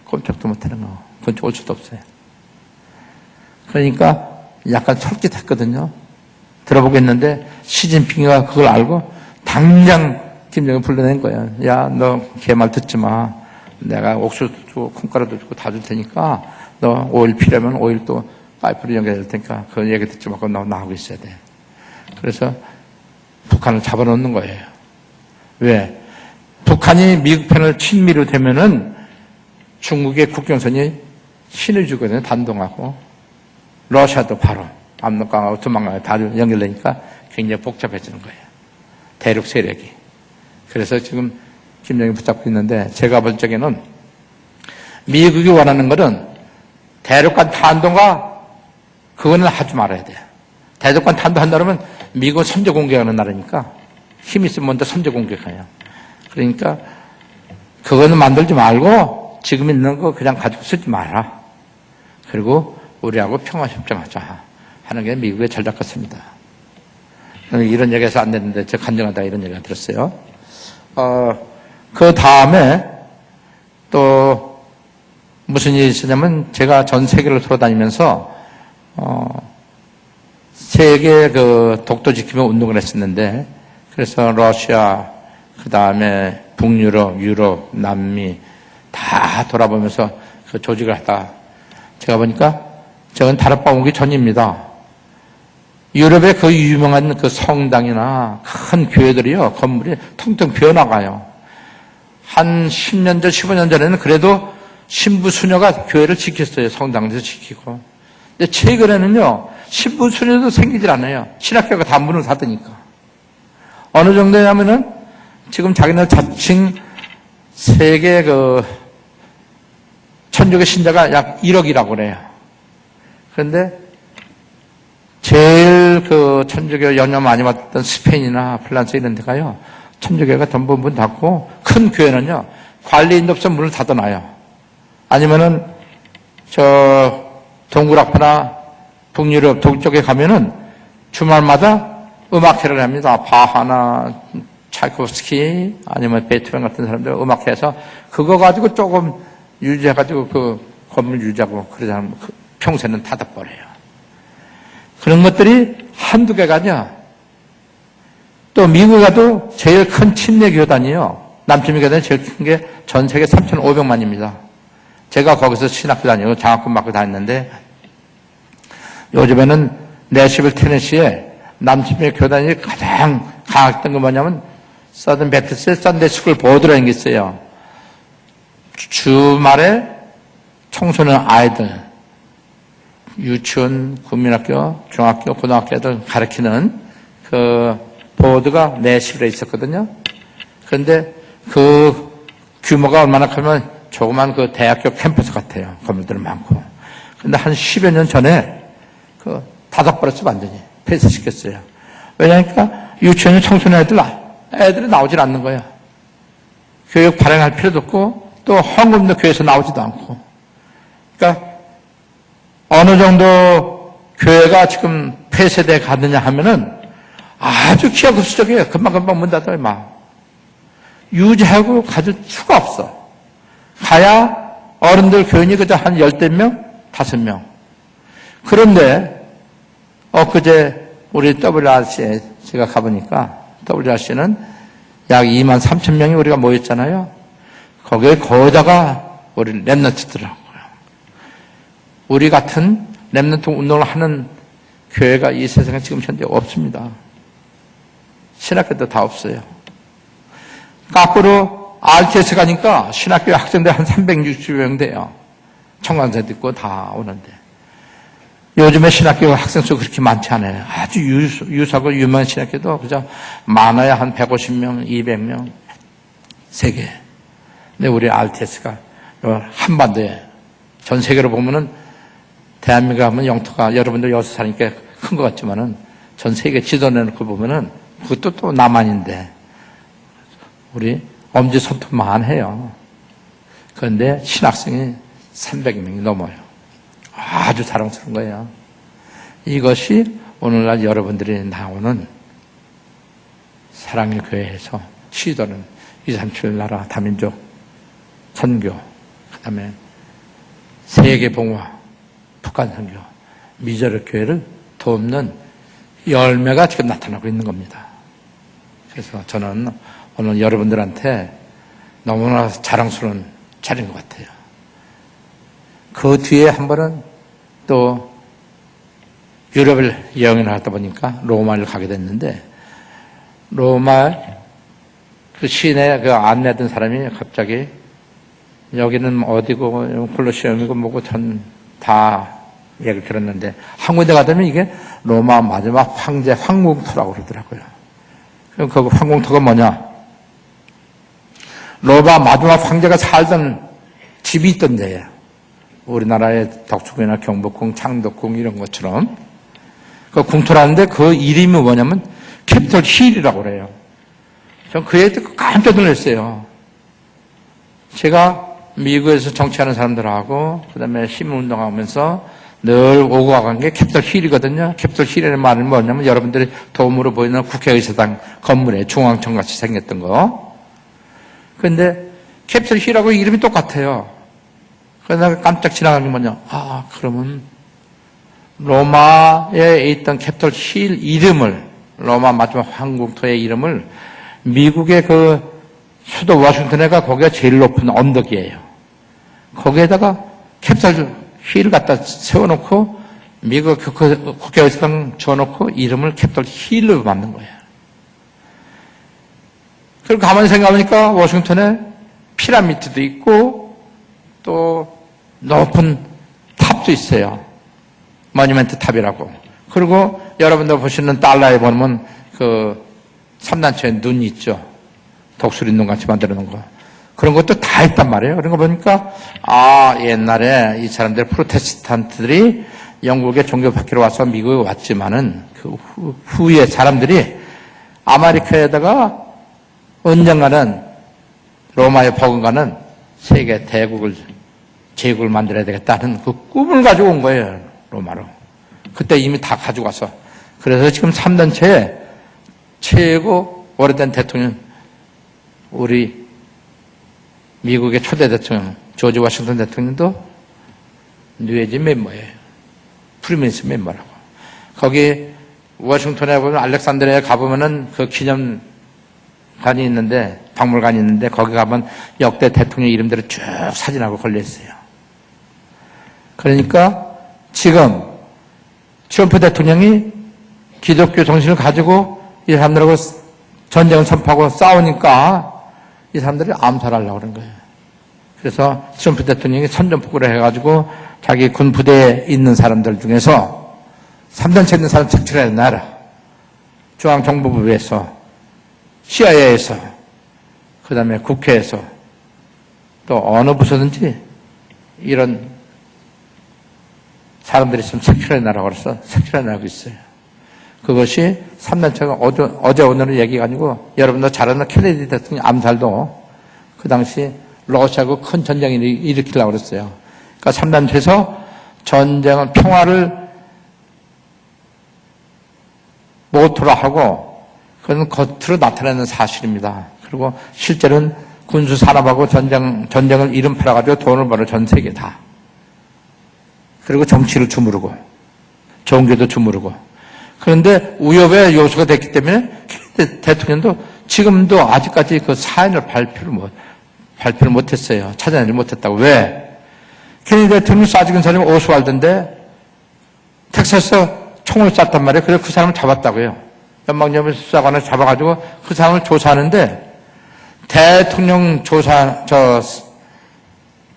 [SPEAKER 2] 꼼짝도 못하는 거. 그건 올 수도 없어요. 그러니까 약간 솔깃했거든요. 들어보겠는데 시진핑이가 그걸 알고 당장 김정일 불러낸 거예요. 야, 너 걔 말 듣지 마. 내가 옥수수도 주고 콩가루도 주고 다 줄 테니까 너 오일 필요하면 오일 또 파이프로 연결될 테니까 그 얘기 듣지 말고 너 나오고 있어야 돼. 그래서 북한을 잡아놓는 거예요. 왜? 북한이 미국 편을 친미로 되면은 중국의 국경선이 신을 주거든요. 단동하고. 러시아도 바로 압록강하고 두만강하고 다 연결되니까 굉장히 복잡해지는 거예요. 대륙 세력이. 그래서 지금 김정일 붙잡고 있는데 제가 볼 적에는 미국이 원하는 것은 대륙간 탄도가 그거는 하지 말아야 돼요. 대륙간 탄도 한다 그러면 미국은 선제 공격하는 나라니까 힘 있으면 먼저 선제 공격해요. 그러니까 그거는 만들지 말고 지금 있는 거 그냥 가지고 쓰지 마라. 그리고 우리하고 평화협정하자 하는 게 미국의 전략 같습니다. 이런 얘기해서 안 되는데 제가 간증하다 이런 얘기가 들었어요. 그 다음에 또 무슨 일이 있었냐면 제가 전 세계를 돌아다니면서 세계 그 독도 지키며 운동을 했었는데 그래서 러시아 그 다음에 북유럽, 유럽, 남미 다 돌아보면서 그 조직을 하다 제가 보니까 저건 다락방 오기 전입니다. 유럽의 그 유명한 그 성당이나 큰 교회들이요 건물이 텅텅 비어나가요. 한 10년 전, 15년 전에는 그래도 신부 수녀가 교회를 지켰어요. 성당에서 지키고. 근데 최근에는요 신부 수녀도 생기질 않아요. 신학교가 다 문을 닫으니까. 어느 정도냐면은 지금 자기네 자칭 세계 그 천주교 신자가 약 1억이라고 그래요. 그런데 제일 그 천주교 영향 많이 받던 스페인이나 프랑스 이런 데가요. 천주교가 전부 문 닫고 큰 교회는요. 관리인도 없어 문을 닫아놔요. 아니면은 저 동굴 앞이나 북유럽 동쪽에 가면은 주말마다 음악회를 합니다. 바하나 차이코프스키 아니면 베토벤 같은 사람들 음악회에서 그거 가지고 조금 유지해가지고 그 건물 유지하고 그러자면 평소에는 닫아버려요. 그런 것들이 한두 개가 아니야. 또 미국에 가도 제일 큰 침례 교단이요. 남침미 교단이 제일 큰 게 전 세계 3,500만입니다. 제가 거기서 신학교 다니고 장학금 받고 다녔는데 요즘에는 내시빌 테네시에 남침미 교단이 가장 강했던 게 뭐냐면 서든 베프티스트 선데이 스쿨 보드라는 게 있어요. 주말에 청소년 아이들 유치원, 국민학교, 중학교, 고등학교들 가르치는 그 보드가 내시빌에 있었거든요. 그런데 그 규모가 얼마나 크면 조그만 그 대학교 캠퍼스 같아요. 건물들 많고. 근데 한 10여 년 전에 그 닫아버렸어, 완전히. 폐쇄시켰어요. 왜냐니까 유치원 청소년 애들이 나오질 않는 거야. 교육 발행할 필요도 없고 또 헌금도 교회에서 나오지도 않고. 그러니까 어느 정도 교회가 지금 폐쇄돼 가느냐 하면은 아주 기하급수적이에요. 금방금방 문 닫아요, 막. 유지하고 가질 수가 없어. 가야 어른들 교인이 그저 한 10명, 5명. 그런데 엊그제 우리 WRC에 제가 가보니까 WRC는 약 2만 3천 명이 우리가 모였잖아요. 거기에 거다가 우리 랩런트더라고요. 우리 같은 랩런트 운동을 하는 교회가 이 세상에 지금 현재 없습니다. 신학교도 다 없어요. 거꾸로 RTS 가니까 신학교 학생들 한 360명 돼요. 청강사도 있고 다 오는데. 요즘에 신학교 학생 수 그렇게 많지 않아요. 아주 유사하고 유명한 신학교도 그저 많아야 한 150명, 200명, 3개. 근데 우리 RTS가 한반도에 전 세계로 보면은 대한민국 하면 영토가 여러분들 여기서 사니까 큰 것 같지만은 전 세계 지도 내놓고 보면은 그것도 또 남한인데 우리 엄지손톱만 해요. 그런데 신학생이 300명이 넘어요. 아주 자랑스러운 거예요. 이것이 오늘날 여러분들이 나오는 사랑의 교회에서 시도는 237 나라 다민족 선교, 그 다음에 세계봉화, 북한 선교, 미저를 교회를 돕는 열매가 지금 나타나고 있는 겁니다. 그래서 저는 오늘 여러분들한테 너무나 자랑스러운 자리인 것 같아요. 그 뒤에 한 번은 또 유럽을 여행을 하다 보니까 로마를 가게 됐는데 로마 그 시내 그 안내하던 사람이 갑자기 여기는 어디고 콜로시움이고 뭐고 전 다 얘기를 들었는데 한 군데 가더니 이게 로마 마지막 황제 황궁토라고 그러더라고요. 그럼 그 황궁토가 뭐냐? 로마 마지막 황제가 살던 집이 있던 데예요. 우리나라의 덕수궁이나 경복궁, 창덕궁 이런 것처럼 그 궁토라는데 그 이름이 뭐냐면 캐피털 힐이라고 그래요. 전 그 얘기 듣고 깜짝 놀랐어요. 제가 미국에서 정치하는 사람들하고 그다음에 신문운동하면서 늘 오고 가는 게 캡itol 힐이거든요. 캡itol 힐이라는 말은 뭐냐면 여러분들이 도움으로 보이는 국회의사당 건물에 중앙청같이 생겼던 거. 그런데 캡itol 힐하고 이름이 똑같아요. 그래서 내가 깜짝 지나간 게 뭐냐. 그러면 로마에 있던 캡itol 힐 이름을, 로마 마지막 황궁토의 이름을 미국의 그 수도 워싱턴에가 거기가 제일 높은 언덕이에요. 거기에다가 캡itol 힐을 갖다 세워놓고 미국 국회의사당 줘놓고 이름을 캡itol 힐로 만든 거예요. 그리고 가만히 생각해보니까 워싱턴에 피라미드도 있고 또 높은 탑도 있어요. 모니멘트 탑이라고. 그리고 여러분들 보시는 달러에 보면 그 3단체에 눈이 있죠. 독수리 눈 같이 만들어 놓은 거. 그런 것도 다 있단 말이에요. 그런 거 보니까 옛날에 이 사람들 프로테스탄트들이 영국에 종교 받기로 와서 미국에 왔지만은 그 후에 사람들이 아메리카에다가 언젠가는 로마에 버금가는 세계 대국을 제국을 만들어야 되겠다는 그 꿈을 가지고 온 거예요. 로마로. 그때 이미 다 가지고 와서. 그래서 지금 3단체에 최고 오래된 대통령 우리 미국의 초대 대통령 조지 워싱턴 대통령도 뉴에지 멤버예요. 프리메이슨 멤버라고. 거기 워싱턴에 보면 알렉산드리아에 가보면은 그 기념관이 있는데 박물관이 있는데 거기 가면 역대 대통령 이름대로 쭉 사진하고 걸려 있어요. 그러니까 지금 트럼프 대통령이 기독교 정신을 가지고 이 사람들하고 전쟁을 선포하고 싸우니까 이 사람들이 암살하려고 그런 거예요. 그래서 트럼프 대통령이 선전포고를 해가지고 자기 군 부대에 있는 사람들 중에서 3단체 있는 사람 색출해 놔라. 중앙정보부에서, CIA에서, 그 다음에 국회에서, 또 어느 부서든지 이런 사람들이 있으면 색출해 놔라고 그래서 색출해 놔고 있어요. 그것이 3단체가 어제 오늘은 얘기가 아니고 여러분도 잘 아는 케네디 대통령 암살도 그 당시 러시아하고 큰 전쟁을 일으키려고 그랬어요. 그러니까 3단체에서 전쟁은 평화를 모토로 하고 그건 겉으로 나타내는 사실입니다. 그리고 실제로는 군수 산업하고 전쟁을 이름 팔아가지고 돈을 벌어 전 세계 다. 그리고 정치를 주무르고 종교도 주무르고. 그런데 위협의 요소가 됐기 때문에 대통령도 지금도 아직까지 그 사인을 발표를 못했어요. 찾아내지 못했다고. 왜? 케네디 대통령 쏴 죽인 사람이 오스왈드인데 텍사스에서 총을 쐈단 말이에요. 그래서 그 사람을 잡았다고요. 연방정부 수사관을 잡아가지고 그 사람을 조사하는데 대통령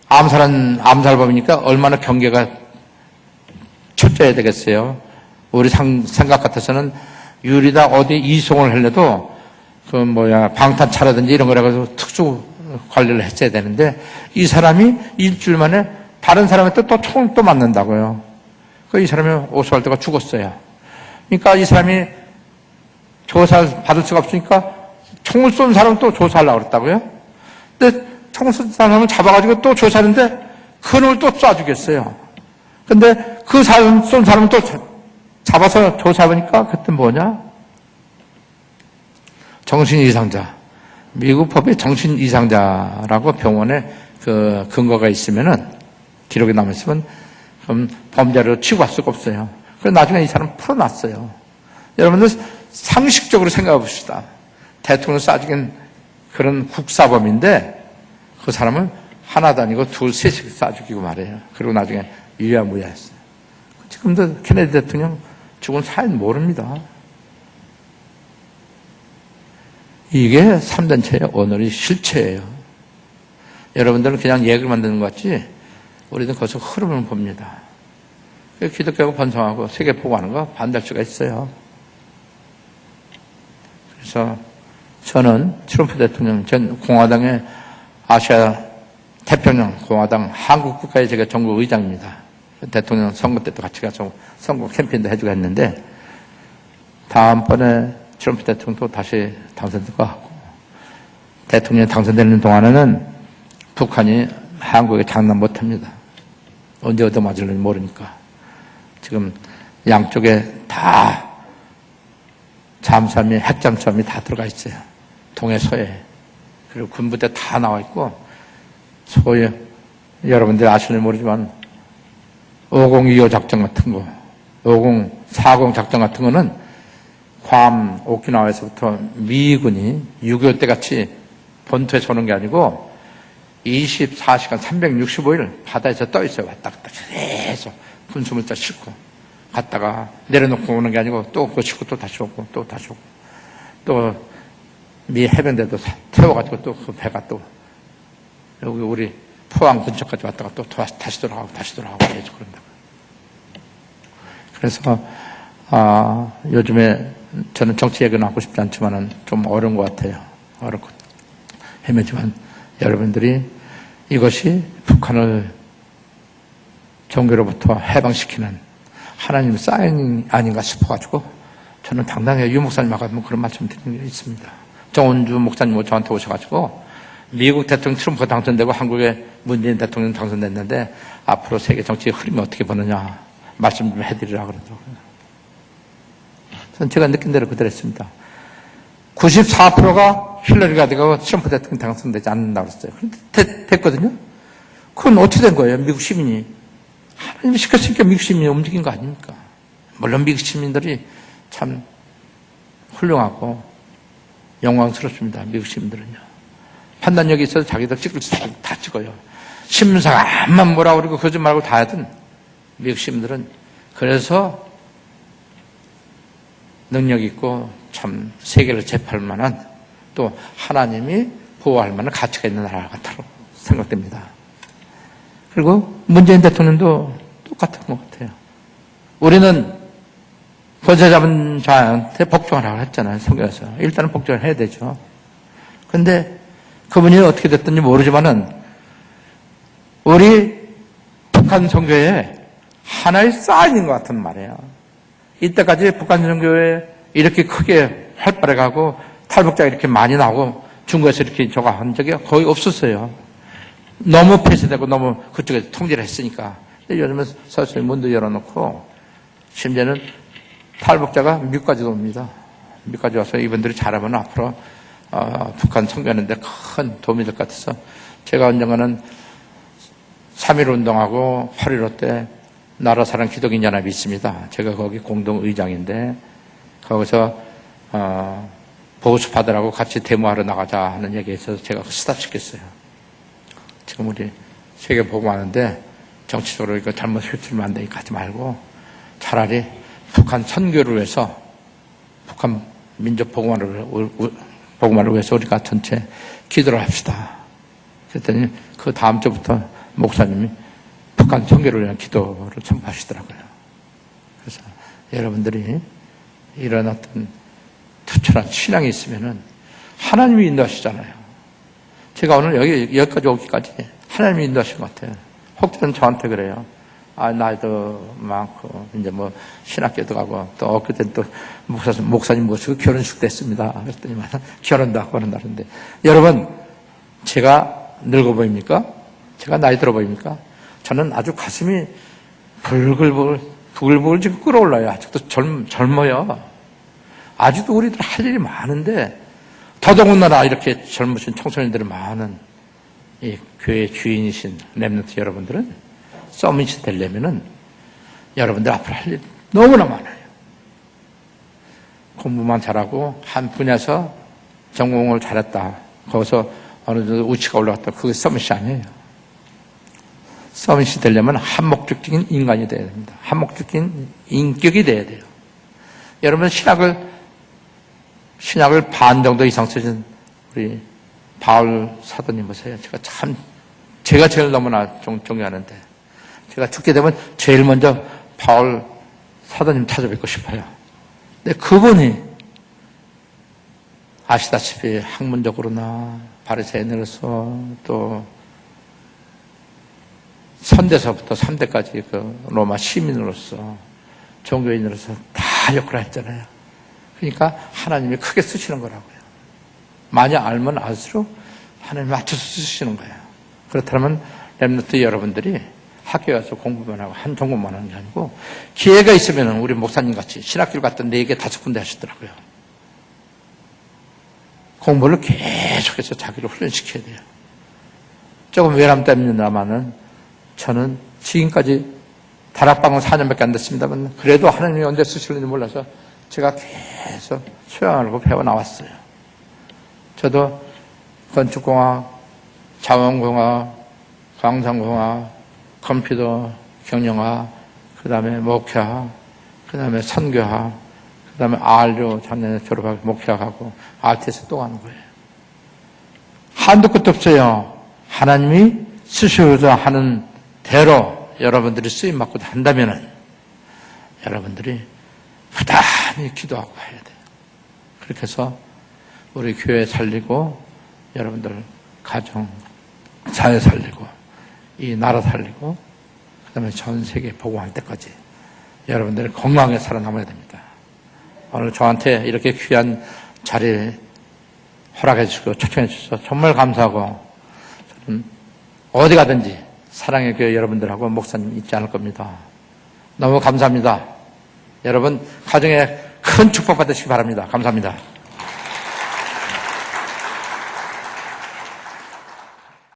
[SPEAKER 2] 암살범이니까 얼마나 경계가 철저해야 되겠어요. 우리 생각 같아서는 유리다 어디 이송을 하려도 방탄차라든지 이런 거라서 특수 관리를 했어야 되는데 이 사람이 일주일 만에 다른 사람한테 또 총을 또 맞는다고요. 이 사람이 오스왈드가 죽었어요. 그러니까 이 사람이 조사를 받을 수가 없으니까 총을 쏜 사람은 또 조사하려고 그랬다고요. 근데 총을 쏜 사람을 잡아가지고 또 조사하는데 그 놈을 또 쏴주겠어요. 근데 그 사람 쏜 사람은 또 잡아서 조사해보니까 그때 뭐냐? 정신이상자. 미국 법에 정신이상자라고 병원에 그 근거가 있으면은 기록이 남아있으면 그럼 범죄로 취급할 수가 없어요. 그래서 나중에 이 사람 풀어놨어요. 여러분들 상식적으로 생각해 봅시다. 대통령 쏴죽인 그런 국사범인데 그 사람을 하나도 아니고 둘, 셋씩 쏴죽이고 말이에요. 그리고 나중에 유야무야했어요. 지금도 케네디 대통령 죽은 사인 모릅니다. 이게 3단체의 오늘의 실체예요. 여러분들은 그냥 얘기를 만드는 것 같지 우리는 거기서 흐름을 봅니다. 기독교가 번성하고 세계 보고하는 거 반대할 수가 있어요. 그래서 저는 트럼프 대통령 전 공화당의 아시아 태평양 공화당 한국 국가의 제가 정부 의장입니다. 대통령 선거 때도 같이 가서 선거 캠페인도 해주고 했는데 다음번에 트럼프 대통령도 다시 당선될 것 같고 대통령이 당선되는 동안에는 북한이 한국에 장난 못합니다. 언제 얻어맞을지 모르니까. 지금 양쪽에 다 잠수함이, 핵잠수함이 다 들어가 있어요. 동해, 서해. 그리고 군부대 다 나와 있고, 소위, 여러분들이 아실지 모르지만, 5025 작전 같은 거, 5040 작전 같은 거는 괌, 오키나와에서부터 미군이 6.25 때 같이 본토에서 오는 게 아니고 24시간 365일 바다에서 떠 있어요. 왔다 갔다 계속 분수물자 싣고 갔다가 내려놓고 오는 게 아니고 또 그거 싣고 또 다시 오고 또 다시 오고 또 미 해병대도 태워가지고 또 그 배가 또 여기 우리 포항 근처까지 왔다가 또 다시 돌아가고 계속 그런다고. 그래서 요즘에 저는 정치 얘기는 하고 싶지 않지만은 좀 어려운 것 같아요. 어렵고 헤매지만 여러분들이 이것이 북한을 종교로부터 해방시키는 하나님 사인이 아닌가 싶어가지고 저는 당당히 유 목사님하고 그런 말씀 드리는 게 있습니다. 정원주 목사님 저한테 오셔가지고 미국 대통령 트럼프가 당선되고 한국의 문재인 대통령 당선됐는데 앞으로 세계 정치의 흐름이 어떻게 보느냐 말씀 좀 해드리라 그러더라고요. 저는 제가 느낀 대로 그대로 했습니다. 94%가 힐러리가 되고 트럼프 대통령 당선되지 않는다고 그랬어요. 그런데 됐거든요. 그건 어떻게 된 거예요? 미국 시민이. 하나님이 시켰으니까 미국 시민이 움직인 거 아닙니까? 물론 미국 시민들이 참 훌륭하고 영광스럽습니다. 미국 시민들은요. 판단력이 있어서 자기들 찍을 수 있고 다 찍어요. 신문사가 암만 뭐라 그러고 거짓말하고 다 하든 미국 시민들은 그래서 능력 있고 참 세계를 제패할 만한 또 하나님이 보호할 만한 가치가 있는 나라 같다고 생각됩니다. 그리고 문재인 대통령도 똑같은 것 같아요. 우리는 권세 잡은 자한테 복종하라고 했잖아요. 성경에서. 일단은 복종을 해야 되죠. 그런데 그분이 어떻게 됐든지 모르지만은 우리 북한 선교에 하나의 사인인 것 같은 말이에요. 이때까지 북한 선교에 이렇게 크게 활발해가고 탈북자가 이렇게 많이 나오고 중국에서 이렇게 저거 한 적이 거의 없었어요. 너무 폐쇄되고 너무 그쪽에서 통제를 했으니까. 근데 요즘은 서서히 문도 열어놓고 심지어는 탈북자가 미국까지 옵니다. 미국까지 와서 이분들이 잘하면 앞으로 북한 선교하는데 큰 도움이 될 것 같아서 제가 언젠가는 3.1 운동하고 8.15 때 나라사랑 기독인연합이 있습니다. 제가 거기 공동의장인데 거기서 보수파들하고 같이 데모하러 나가자 하는 얘기에 있어서 제가 스탑시켰어요. 지금 우리 세계 보고 하는데 정치적으로 이거 잘못 휩쓸면 안 되니까 하지 말고 차라리 북한 선교를 위해서 북한 민족 복음화를 위해서 우리가 전체 기도를 합시다. 그랬더니 그 다음 주부터 목사님이 북한 선교를 위한 기도를 선포하시더라고요. 그래서 여러분들이 이런 어떤 투철한 신앙이 있으면은 하나님이 인도하시잖아요. 제가 오늘 여기까지 오기까지 하나님이 인도하신 것 같아요. 혹자는 저한테 그래요. 나이도 많고, 이제 뭐, 신학교도 가고, 또 엊그때 또 목사님 모시고 결혼식 됐습니다. 그랬더니만, 결혼도 하고 그런다는데. 여러분, 제가 늙어 보입니까? 제가 나이 들어 보입니까? 저는 아주 가슴이 부글부글 지금 끓어올라요. 아직도 젊어요. 아직도 우리들 할 일이 많은데, 더더군다나 이렇게 젊으신 청소년들이 많은 이 교회 주인이신 렘넌트 여러분들은 서밋이 되려면은 여러분들 앞으로 할 일 너무나 많아요. 공부만 잘하고 한 분야에서 전공을 잘했다. 거기서 어느 정도 우치가 올라갔다. 그게 서밋이 아니에요. 서밋이 되려면 한목적인 인간이 돼야 됩니다. 한목적인 인격이 돼야 돼요. 여러분 신약을 반 정도 이상 쓰신 우리 바울 사도님 보세요. 제가 제일 너무나 존경하는데 제가 죽게 되면 제일 먼저 바울 사도님 찾아뵙고 싶어요. 근데 그분이 아시다시피 학문적으로나 바리새인으로서 또 선대서부터 3대까지 그 로마 시민으로서 종교인으로서 다 역할을 했잖아요. 그러니까 하나님이 크게 쓰시는 거라고요. 많이 알면 알수록 하나님이 맞춰서 쓰시는 거예요. 그렇다면 렘넌트 여러분들이 학교에 가서 공부만 하고 한 전공만 하는 게 아니고 기회가 있으면 우리 목사님 같이 신학교를 갔다 4개, 5군데 하시더라고요. 공부를 계속해서 자기를 훈련시켜야 돼요. 조금 외람 때문에나마는 저는 지금까지 다락방은 4년밖에 안 됐습니다만 그래도 하나님이 언제 쓰실는지 몰라서 제가 계속 수양하고 배워나왔어요. 저도 건축공학, 자원공학, 광산공학, 컴퓨터, 경영학, 그 다음에 목회학, 그 다음에 선교학, 그 다음에 R로 작년에 졸업하고 목회학하고 RTS 또 가는 거예요. 한도 끝도 없어요. 하나님이 쓰셔야 하는 대로 여러분들이 쓰임받고 한다면은 여러분들이 부단히 기도하고 해야 돼요. 그렇게 해서 우리 교회 살리고 여러분들 가정, 사회 살리고 이 나라 살리고 그 다음에 전 세계 복음할 때까지 여러분들이 건강하게 살아남아야 됩니다. 오늘 저한테 이렇게 귀한 자리 허락해 주시고 초청해 주셔서 정말 감사하고 저는 어디 가든지 사랑의 교회 여러분들하고 목사님 잊지 않을 겁니다. 너무 감사합니다. 여러분 가정에 큰 축복 받으시기 바랍니다. 감사합니다.